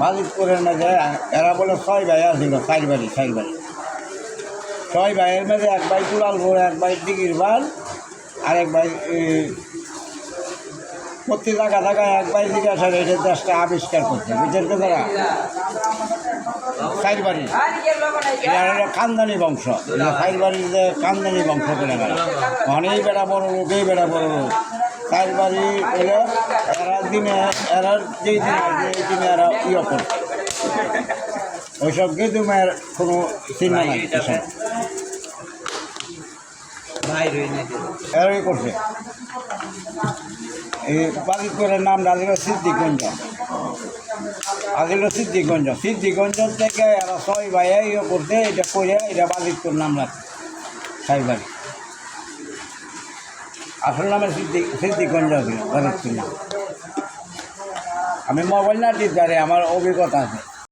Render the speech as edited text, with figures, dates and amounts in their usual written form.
মালিকপুরের মাঝে এরা বলে 6 ভাই আসছিল, 4 বাড়ি 6 ভাইয়ের মাঝে 1 ভাই কুড়ালপুর, 1 ভাই দিঘির বাল, আর 1 ভাই প্রতি জায়গায় 1 ভাই জিজ্ঞাসা এটা দেশটা আবিষ্কার করছে, বুঝছেন তো তারা 4 বাড়ি। এরা হলো খানদানি বংশ, 4 বাড়ির যে খানদানি বংশ করে গেল, অনেক বেড়া বড় লোক, এই বেড়া বড় লোক 4 বাড়ি হলে এরা দিনে এরা যেই দিনে এরা করছে ওইসব গেদুমের কোনো চিহ্ন নাই, এরাই করছে। এই বাজিতপুরের নাম আসলে সিদ্ধিগঞ্জ থেকে এরা 6 ভাই করছে, এটা করে এটা বাজিতপুর নাম রাখছে 4 বাড়ি। আসল নামে সিদ্ধিগঞ্জ আছে বাজিতপুর নাম। আমি মোবাইল না দিতে পারি, আমার অভিজ্ঞতা আছে।